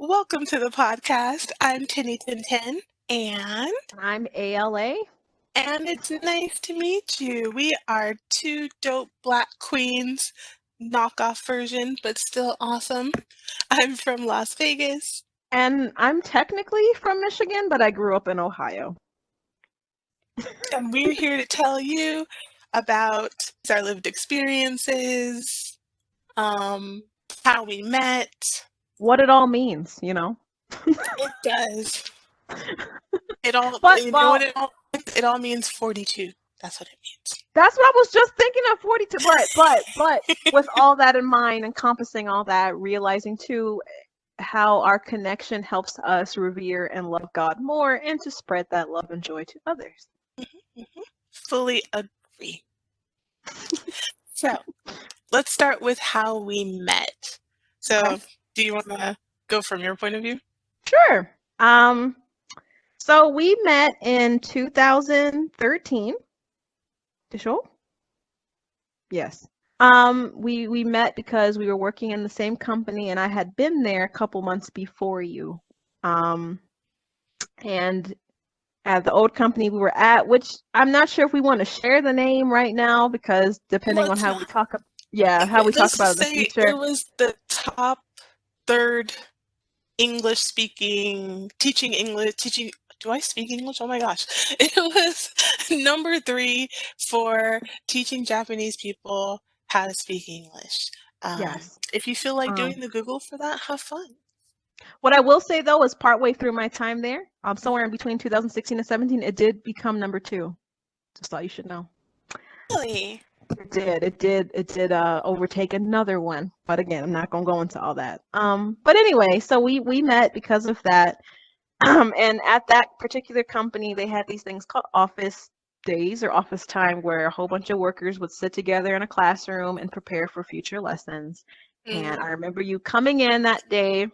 Welcome to the podcast. I'm Tinny Tin Tin, and I'm ALA. it's nice to meet you. We are two dope Black queens, knockoff version, but still awesome. I'm from Las Vegas. And I'm technically from Michigan, but I grew up in Ohio. And we're here to tell you about our lived experiences, how we met. What it all means, you know? It does. It all, But, you know well, what it all means? 42. That's what it means. that's what I was just thinking of, 42. But with all that in mind, encompassing all that, realizing too how our connection helps us revere and love God more and to spread that love and joy to others. Fully agree. So, let's start with how we met. So, Okay. do you want to go from your point of view? Sure. So we met in 2013. The show? Yes. We met because we were working in the same company, and I had been there a couple months before you. And at the old company we were at, which I'm not sure if we want to share the name right now because depending on how we talk, how we talk Let's about it just in the say future. it was the top third English speaking, teaching. Do I speak English? Oh my gosh. It was number 3 for teaching Japanese people how to speak English. Yes. If you feel like doing the Google for that, have fun. What I will say though is partway through my time there, somewhere in between 2016 and 17, it did become number 2. Just thought you should know. Really? It did overtake another one. But again, I'm not gonna go into all that. But anyway, so we met because of that. And at that particular company, they had these things called office days or office time where a whole bunch of workers would sit together in a classroom and prepare for future lessons. And I remember you coming in that day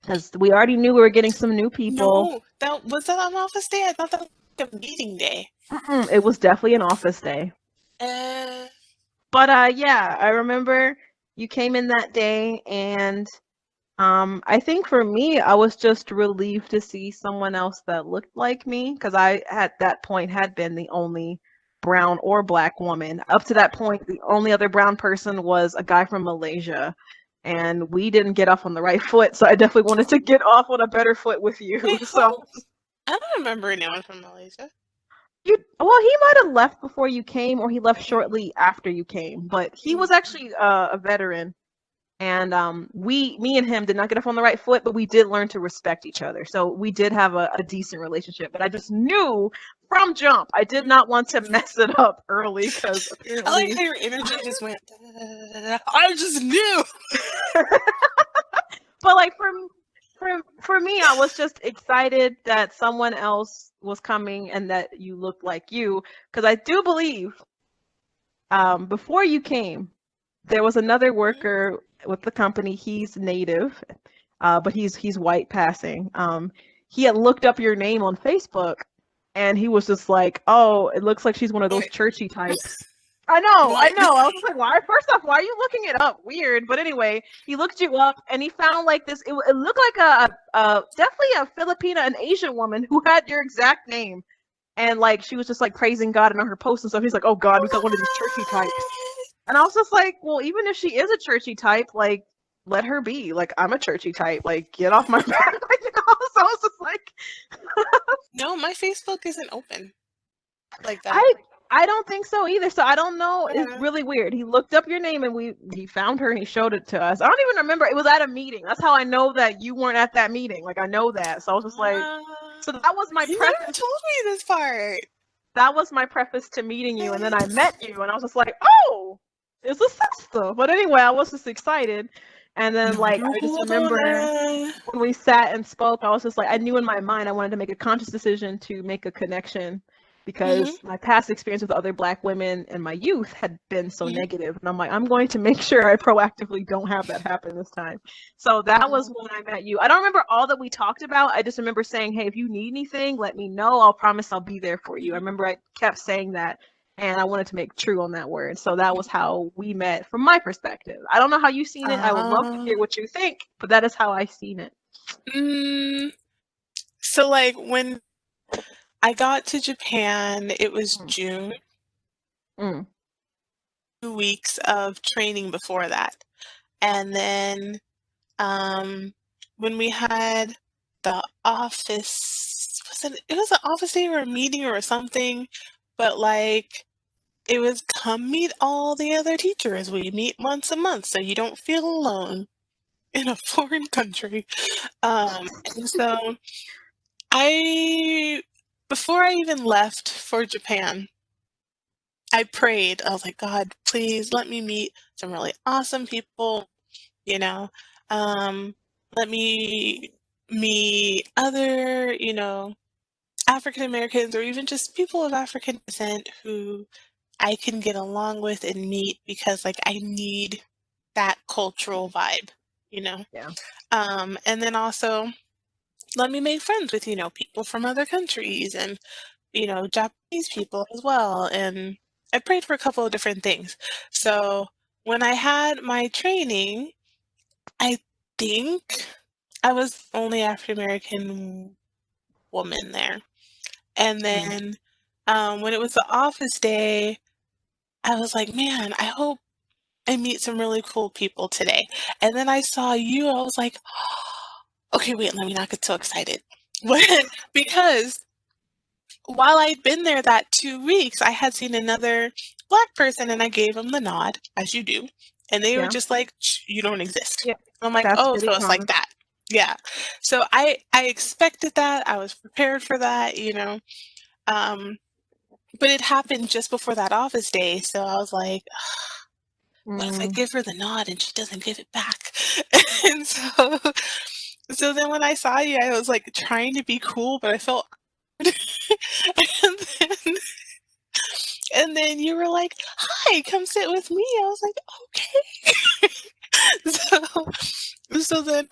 because we already knew we were getting some new people. No, was that an office day? I thought that was a meeting day. It was definitely an office day. But yeah, I remember you came in that day, and I think for me, I was just relieved to see someone else that looked like me because I at that point had been the only brown or black woman. Up to that point, the only other brown person was a guy from Malaysia, and we didn't get off on the right foot. So I definitely wanted to get off on a better foot with you. Wait, So I don't remember anyone from Malaysia. well, he might have left before you came, or he left shortly after you came, but he was actually a veteran. And me and him did not get off on the right foot, but we did learn to respect each other. So we did have a decent relationship. But I just knew from jump, I did not want to mess it up early because apparently. I like how your energy just went. I just knew. But like for me, I was just excited that someone else was coming and that you looked like you, because I do believe before you came, there was another worker with the company. He's native, but he's white passing. He had looked up your name on Facebook, and he was just like, "Oh, it looks like she's one of those churchy types." I know. I was just like, "Why? First off, why are you looking it up? Weird." But anyway, he looked you up, and he found like this. It looked like a definitely a Filipina, an Asian woman who had your exact name. And like she was just like praising God and on her posts and stuff. He's like, "Oh God, we got one of these churchy types." And I was just like, well, even if she is a churchy type, like, let her be. Like, I'm a churchy type. Like, get off my back. Like, you know? So I was just like, no, my Facebook isn't open like that. I don't think so either. So I don't know. It's really weird. He looked up your name and he found her and he showed it to us. I don't even remember. It was at a meeting. That's how I know that you weren't at that meeting. Like, I know that. So I was just like, so that was my preface. You never told me this part. That was my preface to meeting you, and then I met you, and I was just like, oh, it's a sister. But anyway, I was just excited. And then, like, I just remember when we sat and spoke, I was just like, I knew in my mind I wanted to make a conscious decision to make a connection because my past experience with other Black women in my youth had been so negative. And I'm like, I'm going to make sure I proactively don't have that happen this time. So that was when I met you. I don't remember all that we talked about. I just remember saying, hey, if you need anything, let me know. I'll promise I'll be there for you. I remember I kept saying that. And I wanted to make true on that word. So that was how we met from my perspective. I don't know how you've seen it. I would love to hear what you think, but that is how I seen it. Mm, so like when I got to Japan, it was Mm. June, Mm. 2 weeks of training before that. And then um when we had the office, it was an office day or a meeting or something, but like it was come meet all the other teachers. We meet once a month so you don't feel alone in a foreign country. And so I, before I even left for Japan, I prayed. I was like, God, please let me meet some really awesome people, you know. Um, Let me meet other, African Americans or even just people of African descent who I can get along with and meet because like I need that cultural vibe, you know. Yeah. And then also let me make friends with, people from other countries and, Japanese people as well. And I prayed for a couple of different things. So when I had my training, I think I was the only African American woman there. And Mm. then when it was the office day, I was like, man, I hope I meet some really cool people today. And then I saw you, I was like, okay, wait, let me not get so excited. Because while I'd been there that 2 weeks, I had seen another black person and I gave them the nod, as you do. And they were Yeah. just like, you don't exist. Yeah. I'm like, That's oh, pretty so it's like common. that. Yeah. So I expected that. I was prepared for that, Um, but it happened just before that office day. So I was like, what if I Mm. give her the nod and she doesn't give it back? And so then when I saw you, I was like trying to be cool, but I felt and then you were like, "Hi, come sit with me." I was like, "Okay." So then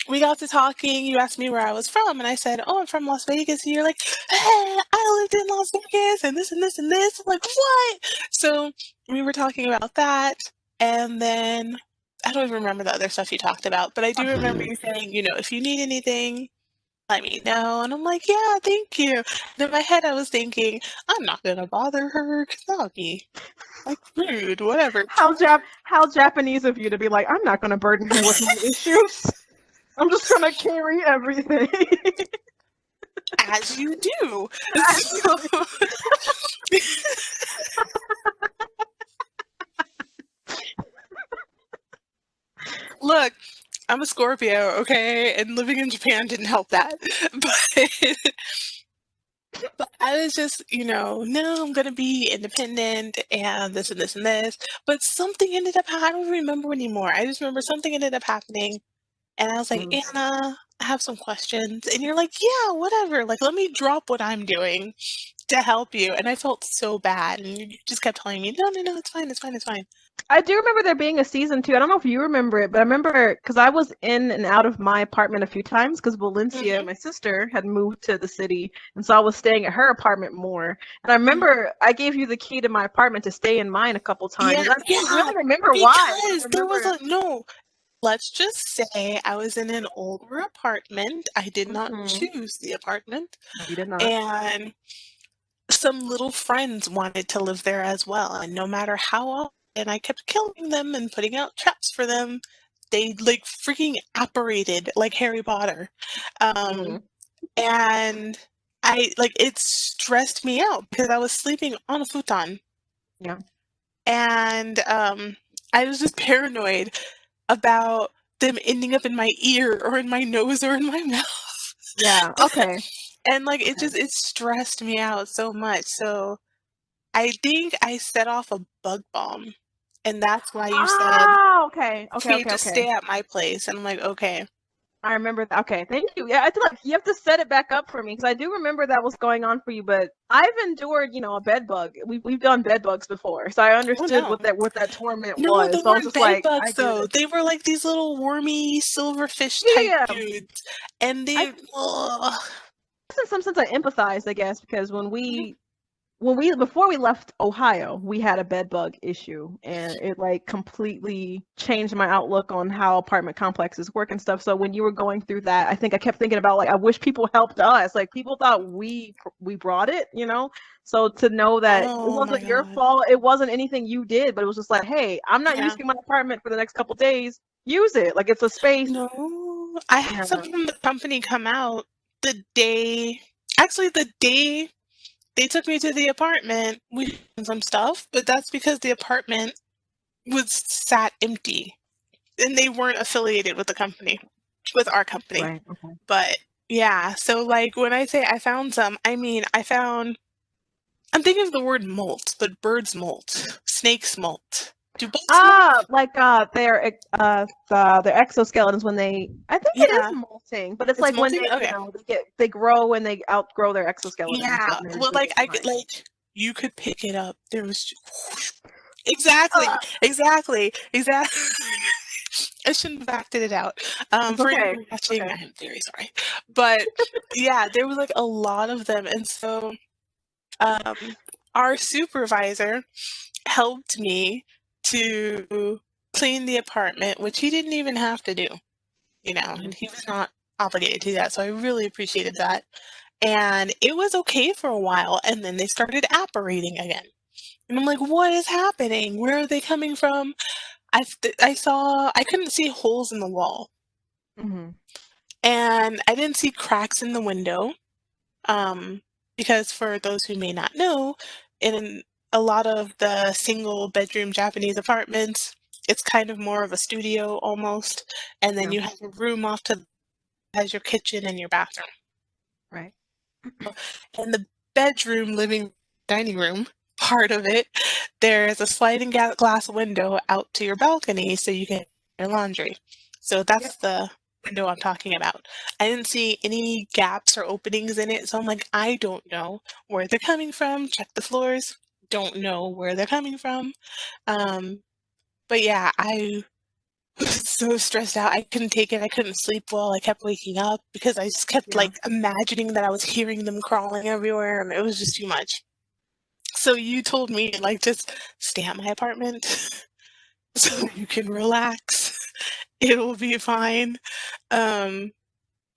we got to talking. You asked me where I was from, and I said, "Oh, I'm from Las Vegas." And you're like, "Hey, I lived in Las Vegas, and this and this and this." I'm like, "What?" So we were talking about that, and then I don't even remember the other stuff you talked about, but I do remember you saying, if you need anything, let me know. And I'm like, yeah, thank you. And in my head, I was thinking, I'm not gonna bother her because that would be like rude, whatever. How Japanese of you to be like, I'm not going to burden her with my issues. I'm just going to carry everything. As you do. As you So, do. look, I'm a Scorpio, okay, and living in Japan didn't help that. But but I was just, no, I'm gonna be independent and this and this and this. But something ended up. I don't remember anymore. I just remember something ended up happening. And I was like, Mm. Anna, I have some questions. And you're like, yeah, whatever. Like, let me drop what I'm doing to help you. And I felt so bad. And you just kept telling me, no, no, no, it's fine, it's fine, it's fine. I do remember there being a season two. I don't know if you remember it, but I remember because I was in and out of my apartment a few times because Valencia, Hmm. my sister, had moved to the city, and so I was staying at her apartment more. And I Hmm. remember I gave you the key to my apartment to stay in mine a couple times. Yeah, And I don't yeah, really remember why, but I because there was remember. a, no, let's just say I was in an older apartment. I did not Hmm. choose the apartment. No, you did not. And some little friends wanted to live there as well. And no matter how often I kept killing them and putting out traps for them, they like freaking apparated like Harry Potter. Um, Mm. and I like it stressed me out because I was sleeping on a futon Yeah. and I was just paranoid about them ending up in my ear or in my nose or in my mouth. Yeah. Okay. And like it Okay. just it stressed me out so much. So I think I set off a bug bomb, and that's why you said Ah. Okay. for Okay. you Okay. to Okay. stay at my place. And I'm like, okay. I remember that. Okay, thank you. Yeah, I feel like you have to set it back up for me because I do remember that was going on for you. But I've endured, a bed bug. We've done bed bugs before, so I Oh understood no. what that torment No, they was. So I was weren't just bed like, I bugs get though. it. They were like these little wormy silverfish Yeah, type yeah, yeah. dudes. And I they, guess in some sense I empathize. I guess because when we before we left Ohio, we had a bed bug issue, and it like completely changed my outlook on how apartment complexes work and stuff. So when you were going through that, I think I kept thinking about like I wish people helped us. Like people thought we brought it, you know? So to know that it Oh my wasn't your God. fault, it wasn't anything you did, but it was just like, hey, I'm not Yeah. using my apartment for the next couple days. Use it. Like it's a space. No, I had Yeah. someone from the company come out the day, actually the day they took me to the apartment. We did some stuff, but that's because the apartment was sat empty and they weren't affiliated with the company, with our company. Right. Okay. But yeah, so like when I say I found some, I mean I found, I'm thinking of the word molt, the bird's molt, snake's molt. Do bugs molt? Like their exoskeletons when they I think it is Yeah, molting, but it's it's like when molting. they, Okay. they grow and they outgrow their exoskeleton and stuff Yeah. and Well, they like get I could fine. like you could pick it up. There was exactly, Uh, exactly, exactly. I shouldn't have acted it out. it's For okay. anyone It's watching, okay. I'm very sorry. But yeah, there was like a lot of them, and so um, our supervisor helped me to clean the apartment, which he didn't even have to do, and he was not obligated to do that. So I really appreciated that. And it was okay for a while, and then they started apparating again. And I'm like, what is happening? Where are they coming from? I couldn't see holes in the wall, Mm-hmm. and I didn't see cracks in the window. Um, because for those who may not know, in a lot of the single bedroom Japanese apartments, it's kind of more of a studio almost, and then Yeah. you have a room off to as your kitchen and your bathroom. Right. In the bedroom, living, dining room part of it, there's a sliding glass window out to your balcony so you can do your laundry. So Yep. that's the window I'm talking about. I didn't see any gaps or openings in it, so I'm like, I don't know where they're coming from. Check the floors. Don't know where they're coming from. Um, but yeah, I was so stressed out. I couldn't take it. I couldn't sleep well. I kept waking up because I just kept Yeah. like imagining that I was hearing them crawling everywhere and it was just too much. So you told me like just stay at my apartment so you can relax. It will be fine. Um,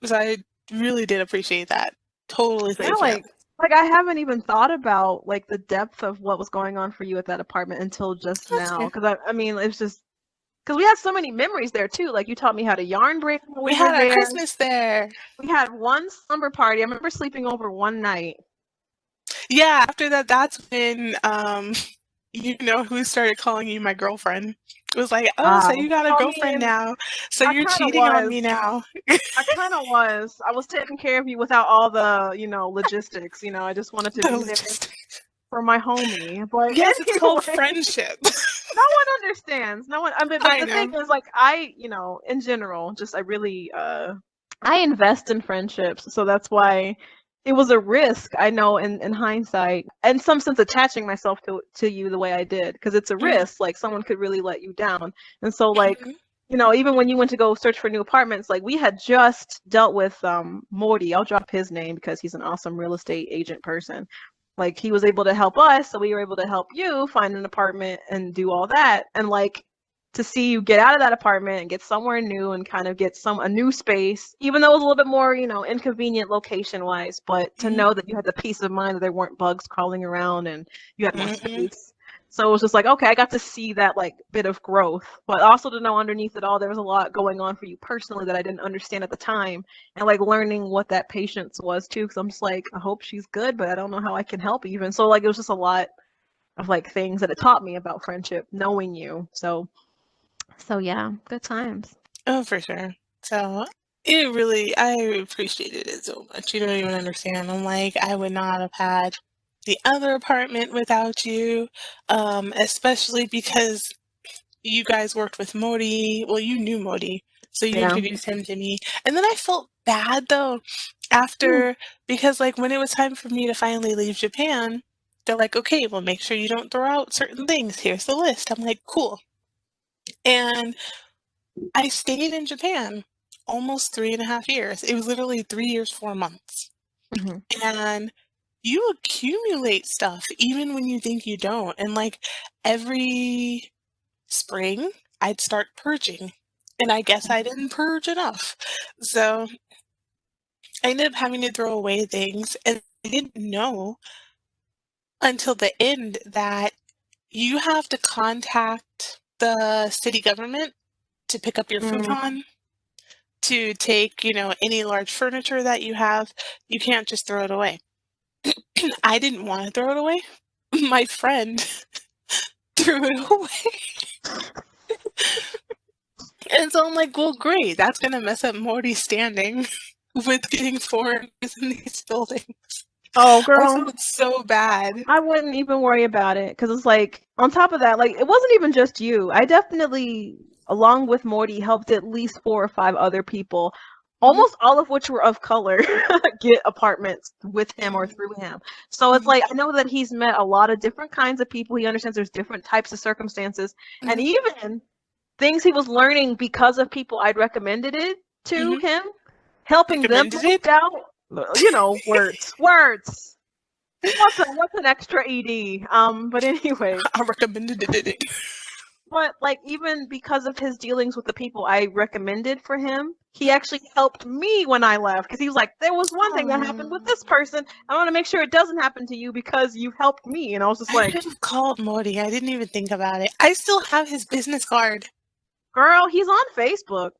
so I really did appreciate that. Totally Yeah, safe, yeah. like I haven't even thought about like the depth of what was going on for you at that apartment until just That's now. fair. Because I mean, it's just because we had so many memories there too. Like you taught me how to yarn braid when We we were had our there. Christmas there. We had one slumber party. I remember sleeping over one night. Yeah, after that, that's when you know who started calling you my girlfriend. It was like, oh, so you got a I girlfriend mean, now. So I you're kind of cheating on was. me now. I kind of was. I was taking care of you without all the, logistics. I just wanted to The be there logistics. for my homie. But Yes, it's called anyway, friendship. no one understands. No one. I mean, but I the thing know. is, like, in general, just I really, I invest in friendships, so that's why it was a risk. I know in hindsight, in some sense, attaching myself to you the way I did, because it's a Mhm, risk. Like someone could really let you down, and so like. mhm, Even when you went to go search for new apartments, like we had just dealt with Morty. I'll drop his name because he's an awesome real estate agent person. Like he was able to help us, so we were able to help you find an apartment and do all that. And like to see you get out of that apartment and get somewhere new and kind of get a new space, even though it was a little bit more, inconvenient location wise, but to mhm, know that you had the peace of mind that there weren't bugs crawling around and you had more mhm, space. So it was just like, okay, I got to see that like bit of growth, but also to know underneath it all there was a lot going on for you personally that I didn't understand at the time, and like learning what that patience was too. Because I'm just like, I hope she's good, but I don't know how I can help even. So like it was just a lot of like things that it taught me about friendship, knowing you. So yeah, good times. Oh, for sure. So I appreciated it so much. You don't even understand. I'm like, I would not have had the other apartment without you, especially because you guys worked with Modi. Well, you knew Modi, so you Yeah. introduced him to me. And then I felt bad though Mm. after, because like when it was time for me to finally leave Japan, they're like, okay, well, make sure you don't throw out certain things. Here's the list. I'm like, cool. And I stayed in Japan almost 3.5 years. It was literally 3 years, 4 months. Hmm. And you accumulate stuff even when you think you don't. And like every spring, I'd start purging. And I guess I didn't purge enough. So I ended up having to throw away things. And I didn't know until the end that you have to contact the city government to pick up your Mm. futon, to take, any large furniture that you have. You can't just throw it away. I didn't want to throw it away. My friend threw it away. And so I'm like, well, great. That's going to mess up Morty's standing with getting foreigners in these buildings. Oh, I girl. felt so bad. I wouldn't even worry about it because it's like, on top of that, like, it wasn't even just you. I definitely, along with Morty, helped at least 4 or 5 other people, Mhm, almost all of which were of color, get apartments with him or mhm, through him. So it's mhm, like, I know that he's met a lot of different kinds of people. He understands there's different types of circumstances, and mhm, even things he was learning because of people I'd recommended it to mhm. him, helping them Recommended moved it. out. Words. What's an extra ed? But anyway, I recommended it. but like, even because of his dealings with the people I recommended for him, he actually helped me when I left because he was like, there was one thing that happened with Oh, this person. I want to make sure it doesn't happen to you because you helped me. And I was just I like, should have called Morty. I didn't even think about it. I still have his business card. girl, he's on Facebook.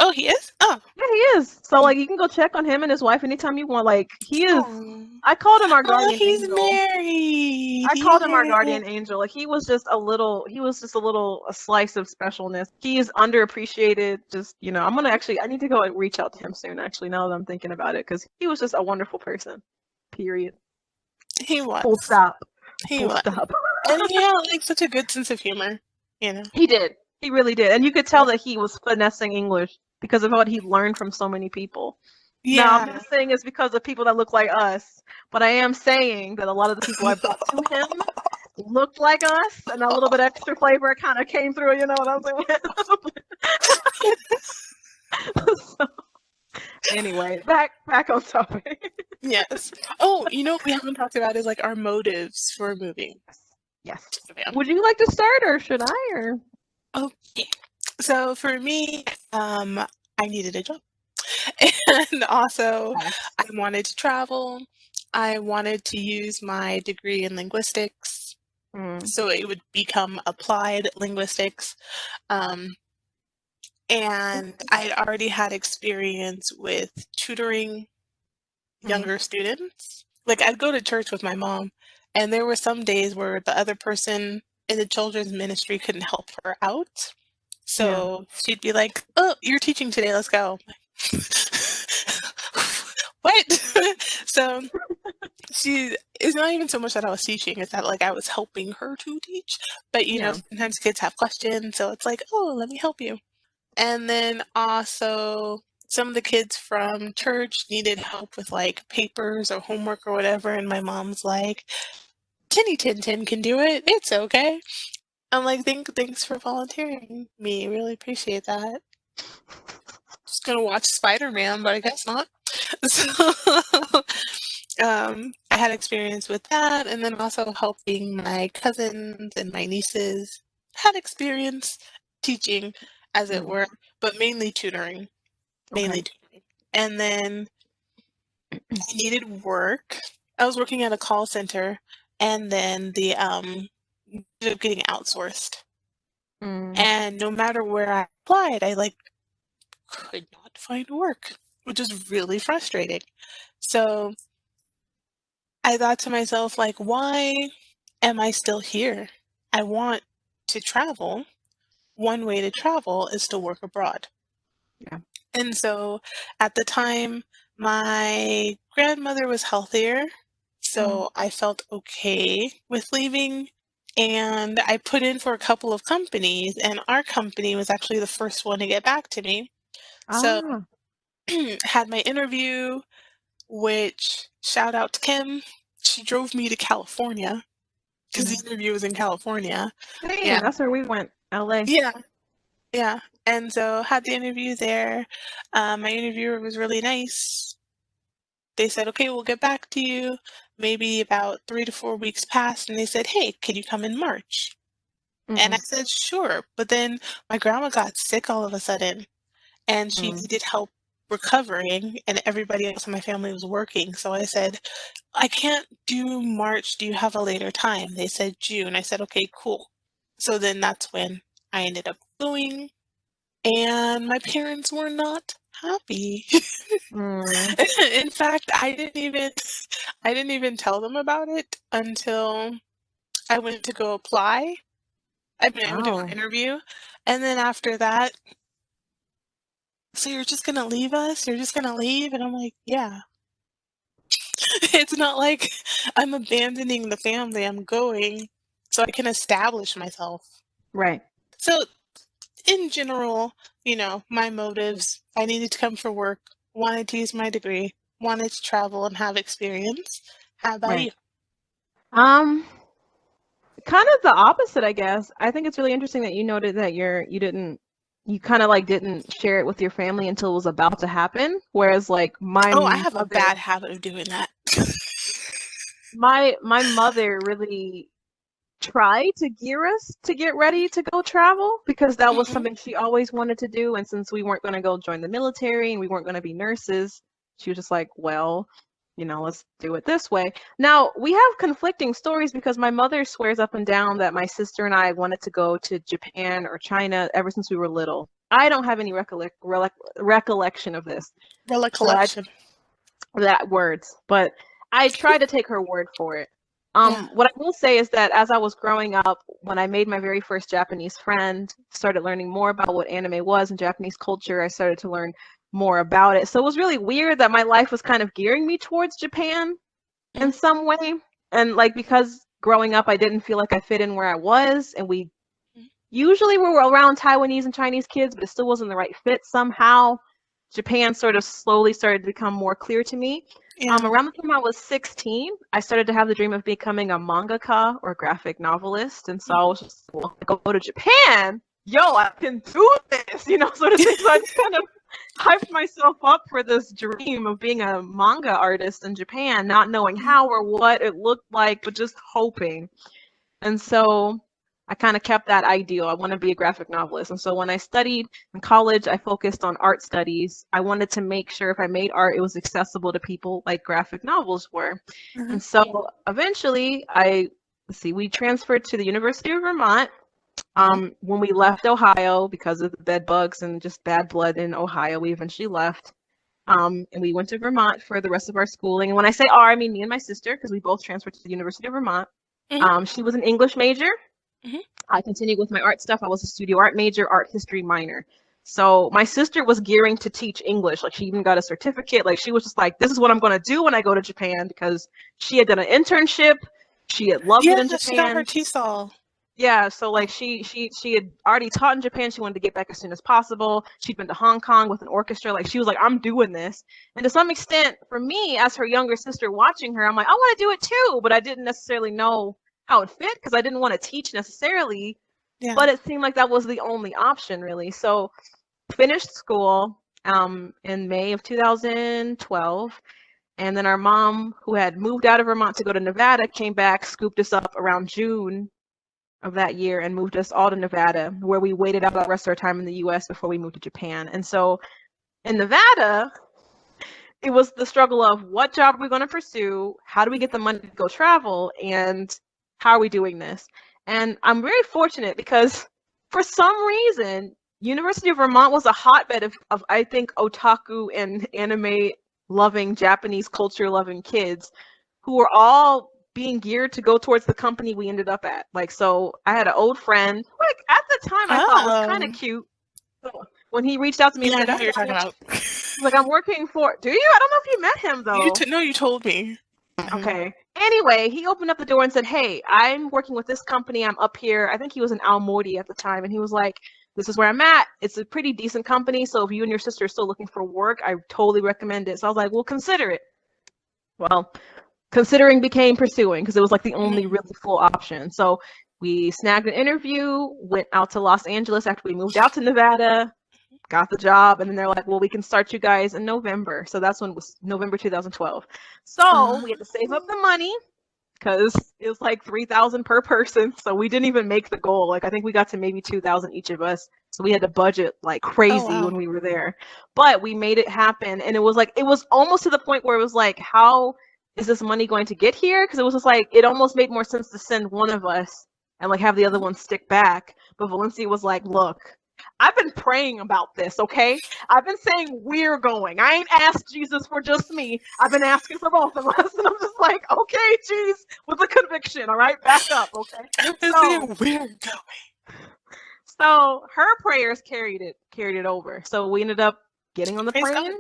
Oh, he is? Oh. Yeah, he is. So like, you can go check on him and his wife anytime you want. Like, he is. Oh. I called him our Oh, guardian he's angel. married. I He's called him our married. guardian angel. Like, he was just a slice of specialness. He is underappreciated. Just, I need to go and reach out to him soon, actually, now that I'm thinking about it, because he was just a wonderful person. Period. He Full was. stop. He Full was. stop. And he had like such a good sense of humor, you know. He did. He really did. And you could tell that he was finessing English because of what he learned from so many people. Now, I'm Yeah. not saying it's because of people that look like us, but I am saying that a lot of the people I brought to him looked like us, and a little bit extra flavor kind of came through. You know what I'm saying? So, anyway, back on topic. Yes. Oh, what we haven't talked about is like our motives for moving Yes. to Japan. Would you like to start, or should I? Or Okay. So for me, I needed a job. And also yes. I wanted to travel. I wanted to use my degree in linguistics, Mm, so it would become applied linguistics. Um, and I already had experience with tutoring mm, younger students. Like I'd go to church with my mom, and there were some days where the other person in the children's ministry couldn't help her out. yeah. So she'd be like, "Oh, you're teaching today. Let's go." What? So she it's not even so much that I was teaching, it's that like I was helping her to teach. But Yeah. sometimes kids have questions, so it's like, "Oh, let me help you." And then also some of the kids from church needed help with like papers or homework or whatever, and my mom's like, Tinny Tin Tin can do it. It's okay. I'm like, thanks for volunteering me. Really appreciate that. Just gonna watch Spider-Man, but I guess not. So I had experience with that, and then also helping my cousins and my nieces. Had experience teaching, as it Mm, were, but mainly tutoring. okay. Mainly tutoring. And then I needed work. I was working at a call center, and then the ended up getting outsourced. Mm, And no matter where I applied, I like could not find work, which is really frustrating. So I thought to myself, like, why am I still here? I want to travel. One way to travel is to work abroad. yeah. And so at the time, my grandmother was healthier, Mm. so I felt okay with leaving. And I put in for a couple of companies, and our company was actually the first one to get back to me. So Ah, had my interview, which shout out to Kim. She drove me to California because mm. the interview was in California. Dang, Yeah, that's where we went. LA. yeah, yeah. And so had the interview there. My interviewer was really nice. they said, okay, we'll get back to you. Maybe about 3 to 4 weeks passed, and they said, hey, can you come in March? And I Mhm. said, sure. But then my grandma got sick all of a sudden, and she Mm. needed help recovering, and everybody else in my family was working. So I said, I can't do March. Do you have a later time? They said June. I said, okay, cool. So then that's when I ended up going, and my parents were not happy. Mm. In fact, I didn't even tell them about it until I went to go apply. I went to go Oh, interview, and then after that, "So you're just gonna leave us? You're just gonna leave?" And I'm like, "Yeah." It's not like I'm abandoning the family, I'm going so I can establish myself. right. So, in general, my motives, I needed to come for work, wanted to use my degree, wanted to travel and have experience. How about Right. you? Um, Kind of the opposite, I guess. I think it's really interesting that you noted that you kind of like didn't share it with your family until it was about to happen. Whereas like Oh, I have a bad habit of doing that. my mother really tried to gear us to get ready to go travel because that was Mhm. something she always wanted to do. And since we weren't going to go join the military and we weren't going to be nurses, she was just like, well, let's do it this way. Now, we have conflicting stories because my mother swears up and down that my sister and I wanted to go to Japan or China ever since we were little. I don't have any recollection of this, but Recollection. that words, but I try to take her word for it. Yeah. What I will say is that as I was growing up, when I made my very first Japanese friend, started learning more about what anime was and Japanese culture, I started to learn more about it. So it was really weird that my life was kind of gearing me towards Japan in Mhm. some way. And like because growing up I didn't feel like I fit in where I was, and we Mhm. usually we were around Taiwanese and Chinese kids, but it still wasn't the right fit somehow. Japan sort of slowly started to become more clear to me. Yeah. Around the time I was 16, I started to have the dream of becoming a mangaka or graphic novelist. And so I Mhm. was just, well, I go to Japan. Yo, I can do this, sort of thing. So I just kind of hyped myself up for this dream of being a manga artist in Japan, not knowing Mhm. how or what it looked like, but just hoping. And so I kind of kept that ideal. I want to be a graphic novelist. And so when I studied in college, I focused on art studies. I wanted to make sure if I made art, it was accessible to people like graphic novels were. Mhm. And so eventually, we transferred to the University of Vermont. Mhm. When we left Ohio because of the bed bugs and just bad blood in Ohio, we eventually left. And we went to Vermont for the rest of our schooling. And when I say our, I mean me and my sister, because we both transferred to the University of Vermont. Mhm. She was an English major. Mhm. I continued with my art stuff. I was a studio art major, art history minor. So my sister was gearing to teach English. Like she even got a certificate. Like she was just like, this is what I'm going to do when I go to Japan because she had done an internship. She had loved it Yeah, in she got her Japan. TESOL. Yeah, so like she had already taught in Japan. She wanted to get back as soon as possible. She'd been to Hong Kong with an orchestra. Like she was like, I'm doing this. And to some extent, for me as her younger sister watching her, I'm like, I want to do it too, but I didn't necessarily know how it fit because I didn't want to teach necessarily, Yeah. but it seemed like that was the only option really. So finished school in May of 2012. And then our mom, who had moved out of Vermont to go to Nevada, came back, scooped us up around June of that year and moved us all to Nevada, where we waited out the rest of our time in the US before we moved to Japan. And so in Nevada, it was the struggle of what job are we going to pursue? How do we get the money to go travel? And how are we doing this? And I'm very fortunate because for some reason, University of Vermont was a hotbed of I think otaku and anime loving Japanese culture loving kids who were all being geared to go towards the company we ended up at. Like, so I had an old friend, like at the time I thought was kind of Oh. cute. So when he reached out to me and Yeah, I said, know "Hey, who you're talking I'm about. like I'm working for," do you? I don't know if you met him though. No, you told me. Mhm. Okay. Anyway, he opened up the door and said, "Hey, I'm working with this company. I'm up here." I think he was in Almorty at the time, and he was like, "This is where I'm at. It's a pretty decent company. So if you and your sister are still looking for work, I totally recommend it." So I was like, "Well, consider it." Well, considering became pursuing because it was like the only Mhm. really full option. So we snagged an interview, went out to Los Angeles after we moved out to Nevada, got the job, and then they're like, well, we can start you guys in November. So that's when it was November 2012. So we had to save up the money because it was like 3,000 per person. So we didn't even make the goal. Like I think we got to maybe 2,000 each of us. So we had to budget like Oh crazy wow. when we were there. But we made it happen. And it was almost to the point where it was like, how is this money going to get here? Because it was just like, it almost made more sense to send one of us and like have the other one stick back. But Valencia was like, look, I've been praying about this, okay? I've been saying we're going. I ain't asked Jesus for just me. I've been asking for both of us. And I'm just like, okay, jeez, with a conviction, all right? Back up, okay? I was So saying we're going. so her prayers carried it over. So we ended up getting on the Praise God. plane,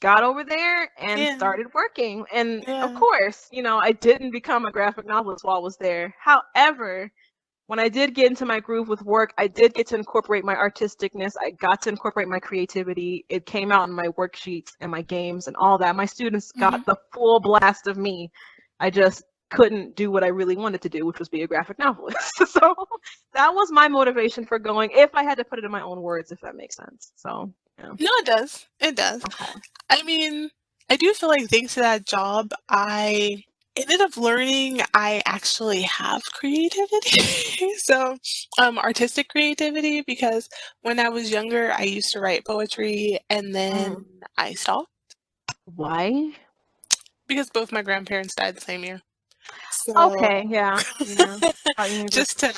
got over there, and Yeah. started working. And of Yeah. course, you know, I didn't become a graphic novelist while I was there. However, when I did get into my groove with work, I did get to incorporate my artisticness. I got to incorporate my creativity. It came out in my worksheets and my games and all that. My students Mm-hmm. got the full blast of me. I just couldn't do what I really wanted to do, which was be a graphic novelist. So that was my motivation for going, if I had to put it in my own words, if that makes sense. So, yeah. No, it does. It does. Okay. I mean, I do feel like thanks to that job, I ended up learning I actually have creativity. So, artistic creativity, because when I was younger, I used to write poetry and then Mm. I stopped Why? because both my grandparents died the same year. So, Okay, yeah, yeah. Thought you need to just to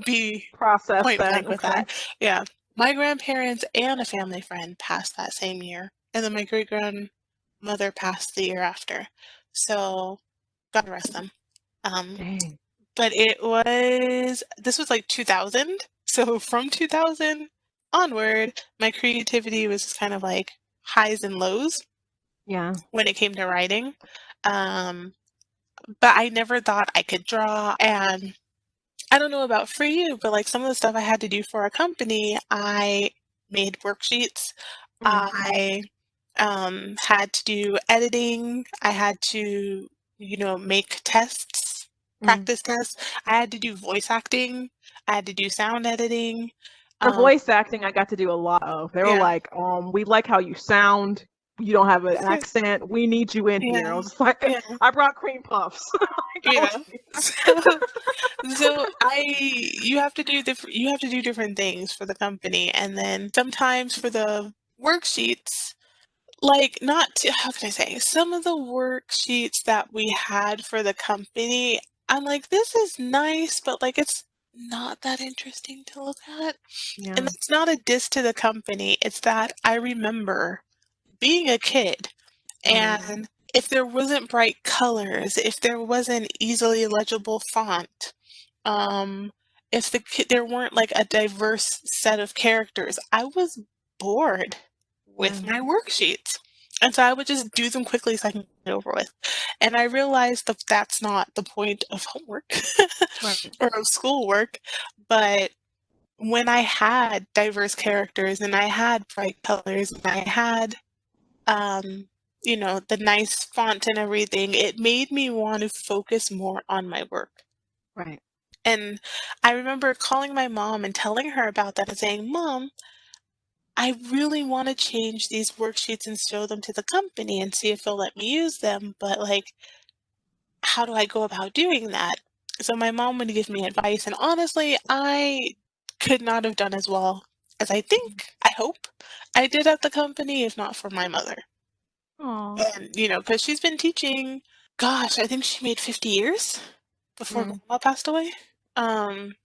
be process point that. blank with Okay. that, yeah, my grandparents and a family friend passed that same year, and then my great grandmother passed the year after. So, God rest them. Um, Dang. but this was like 2000. So from 2000 onward, my creativity was just kind of like highs and lows Yeah. when it came to writing. Um, but I never thought I could draw. And I don't know about for you, but like some of the stuff I had to do for a company, I made worksheets. Mm. I had to do editing. I had to, make tests, Mm. practice tests. I had to do voice acting. I had to do sound editing. The Um, voice acting I got to do a lot of. They were yeah, like, we like how you sound. You don't have an accent. We need you in here. I yeah, was just like, yeah, I brought cream puffs. Like, you I was know. So you have to do different things for the company, and then sometimes for the worksheets, like how can I say, some of the worksheets that we had for the company, I'm like, this is nice, but like it's not that interesting to look at. And yeah. that's not a diss to the company. It's that I remember being a kid, Mm. and if there wasn't bright colors, if there wasn't easily legible font, um, if there weren't like a diverse set of characters, I was bored Yeah. with my worksheets. And so I would just do them quickly so I can get over with. And I realized that that's not the point of homework Right. or of schoolwork. But when I had diverse characters and I had bright colors and I had, um, the nice font and everything, it made me want to focus more on my work. Right. And I remember calling my mom and telling her about that and saying, Mom, I really want to change these worksheets and show them to the company and see if they'll let me use them. But, like, how do I go about doing that? So my mom would give me advice. And honestly, I could not have done as well as I hope I did at the company, if not for my mother. Oh. And, because she's been teaching, gosh, I think she made 50 years before Mm. grandma passed away. Um,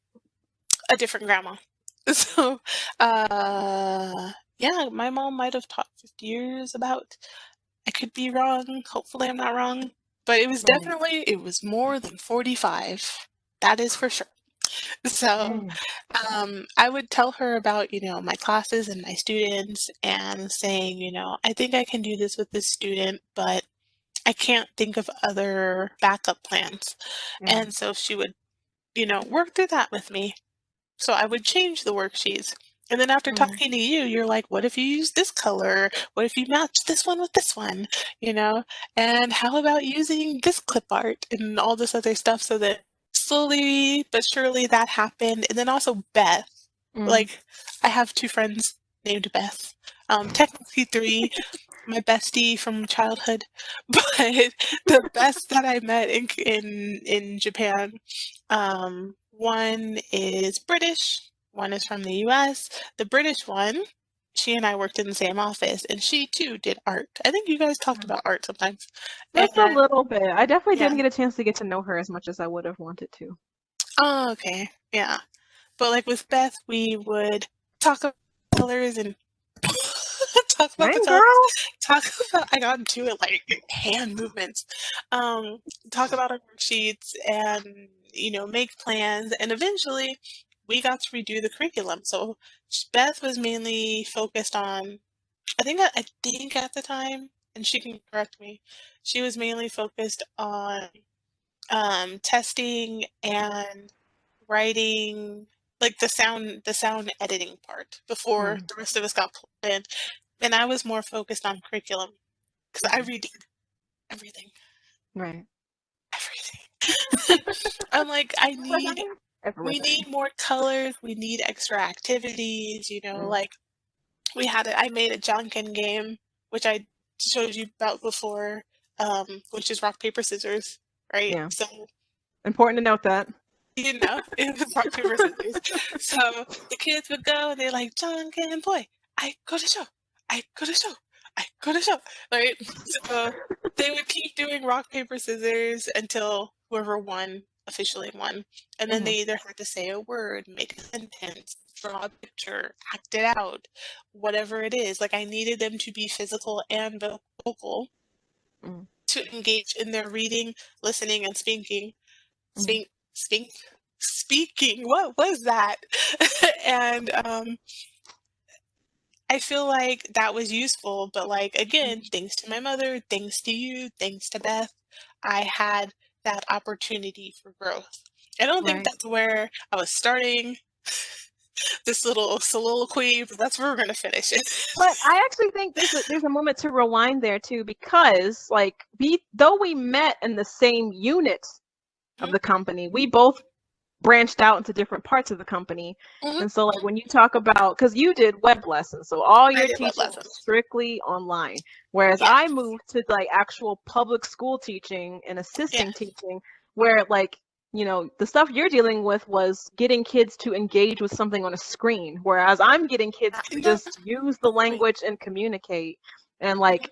a different grandma. So, yeah, my mom might have taught 50 years about. I could be wrong. Hopefully, I'm not wrong. But Right. it was more than 45. That is for sure. So, Dang. I would tell her about, my classes and my students and saying, I think I can do this with this student, but I can't think of other backup plans. Yeah. And so she would, work through that with me. So I would change the worksheets. And then after Mm. talking to you, you're like, what if you use this color? What if you match this one with this one? You know? And how about using this clip art and all this other stuff, so that slowly but surely that happened. And then also Beth, Mm. like, I have two friends named Beth. Technically three, my bestie from childhood, but the best that I met in Japan. One is British, one is from the US. The British one, she and I worked in the same office, and she too did art. I think you guys talked about art sometimes. Just a And little bit. I definitely yeah. didn't get a chance to get to know her as much as I would have wanted to. Oh, okay. Yeah. But like with Beth, we would talk about colors and talk about the Dang, colors. girl. Talk about I got into it like hand movements. Um, talk about our worksheets and make plans. And eventually, we got to redo the curriculum. So Beth was mainly focused on. I think at the time, and she can correct me. She was mainly focused on testing and writing, like the sound editing part before Mm, the rest of us got pulled in. And I was more focused on curriculum because I mhm. redid everything, Right. everything. I'm like, Everything. we Everything. need more colors, we need extra activities, Mm, like I made a Jonkin game, which I showed you about before, which is rock, paper, scissors, right? yeah. So Important to note that. it was rock, paper, scissors. So the kids would go and they're like, John, Ken, boy, I go to show. I go to show. I go to show. Right? So they would keep doing rock, paper, scissors until whoever won officially won. And then Hmm. they either had to say a word, make a sentence, draw a picture, act it out, whatever it is. Like I needed them to be physical and vocal Mm, to engage in their reading, listening, and speaking. mm, Spink, spink, speaking. What was that? And I feel like that was useful, but like again, thanks to my mother, thanks to you, thanks to Beth, I had that opportunity for growth. I don't think right. that's where I was starting this little soliloquy, but that's where we're gonna finish it. But I actually think there's a moment to rewind there too, because like though we met in the same unit of Mhm, the company, we both branched out into different parts of the company. mhm. And so like when you talk about, because you did web lessons, so all I your did web teaching was lessons. strictly online, whereas Yeah, I moved to like actual public school teaching and yeah, assisting teaching, where like the stuff you're dealing with was getting kids to engage with something on a screen, whereas I'm getting kids to just use the exactly. language and communicate. And like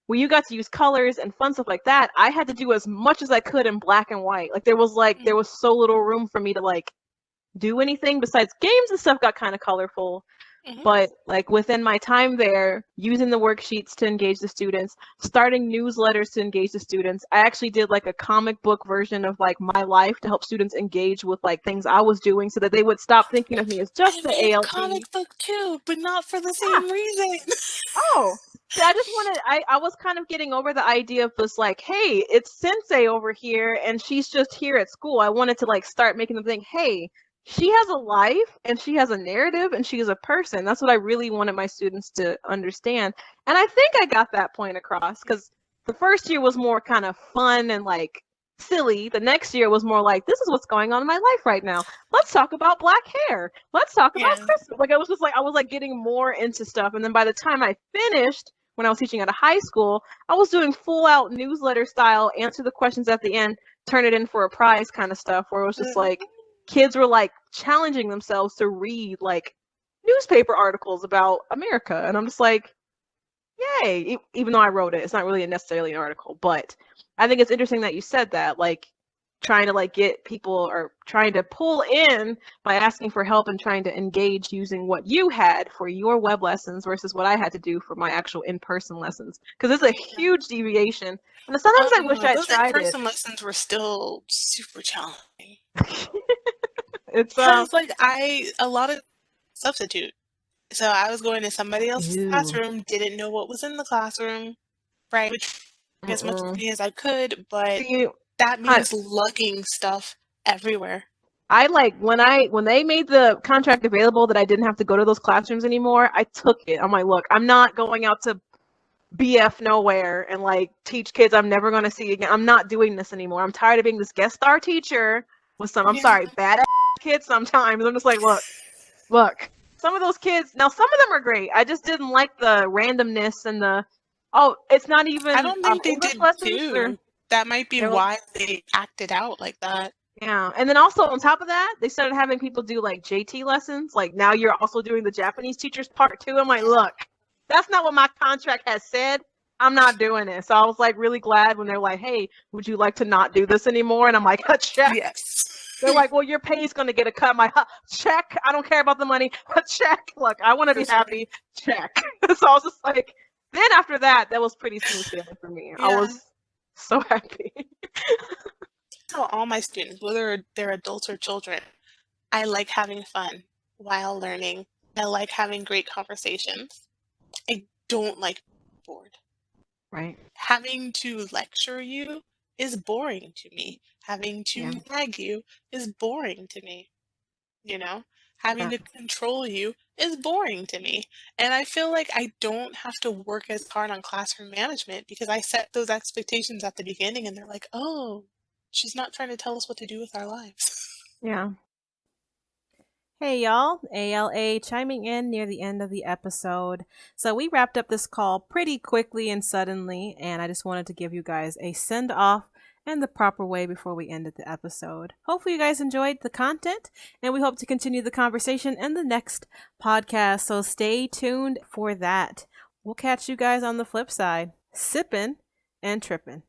when you got to use colors and fun stuff like that, I had to do as much as I could in black and white. Like there was so little room for me to like do anything besides games and stuff got kind of colorful. Mhm. But like within my time there, using the worksheets to engage the students, starting newsletters to engage the students, I actually did like a comic book version of like my life to help students engage with like things I was doing so that they would stop thinking of me as just I the made a ALT. comic book too, but not for the Yeah. same reason. Oh, see, I just wanted, I was kind of getting over the idea of this, like, hey, it's Sensei over here, and she's just here at school. I wanted to, like, start making them think, hey, she has a life, and she has a narrative, and she is a person. That's what I really wanted my students to understand. And I think I got that point across, because the first year was more kind of fun and, like, silly. The next year was more like, this is what's going on in my life right now. Let's talk about black hair. Let's talk about Yeah. Christmas. Like I was like getting more into stuff. And then by the time I finished, when I was teaching at a high school, I was doing full out newsletter style, answer the questions at the end, turn it in for a prize kind of stuff, where it was just like kids were like challenging themselves to read like newspaper articles about America. And I'm just like, yay. Even though I wrote it, it's not really necessarily an article, but I think it's interesting that you said that. Like, trying to like get people or trying to pull in by asking for help and trying to engage using what you had for your web lessons versus what I had to do for my actual in-person lessons, because it's a huge deviation, and sometimes I wish Oh, I'd those tried it. in-person lessons were still super challenging. It's Because, like, a lot of substitute. So I was going to somebody else's ew. classroom, didn't know what was in the classroom, right? Which as much Mm-mm. reading as I could, but See, that I, means lugging stuff everywhere. I like when they made the contract available that I didn't have to go to those classrooms anymore, I took it. I'm like, look, I'm not going out to BF nowhere and like teach kids I'm never gonna see again. I'm not doing this anymore. I'm tired of being this guest star teacher with some, I'm Yeah. sorry, bad kids sometimes. I'm just like, look. some of those kids, now some of them are great. I just didn't like the randomness and it's not I even don't think they English did lessons, or too. That might be they were, why they acted out like that. yeah. And then also on top of that, they started having people do like JT lessons. Like now you're also doing the Japanese teachers part too. I'm like, look, that's not what my contract has said. I'm not doing it. So I was like really glad when they're like, hey, would you like to not do this anymore? And I'm like, a check. Yes. They're like, well, your pay is going to get a cut. My check. I don't care about the money. A check. Look, I want to be That's funny. happy. Check. So I was just like, then after that, that was pretty smooth sailing for me. I Yeah. was so happy. Tell all my students, whether they're adults or children, I like having fun while learning. I like having great conversations. I don't like being bored. Right. Having to lecture you is boring to me. Having Yeah. to nag you is boring to me. You know, having Yeah. to control you is boring to me. And I feel like I don't have to work as hard on classroom management because I set those expectations at the beginning and they're like, oh, she's not trying to tell us what to do with our lives. Yeah. Hey y'all, ALA chiming in near the end of the episode. So we wrapped up this call pretty quickly and suddenly, and I just wanted to give you guys a send off and the proper way before we ended the episode. Hopefully you guys enjoyed the content, and we hope to continue the conversation in the next podcast, so stay tuned for that. We'll catch you guys on the flip side. Sippin' and trippin'.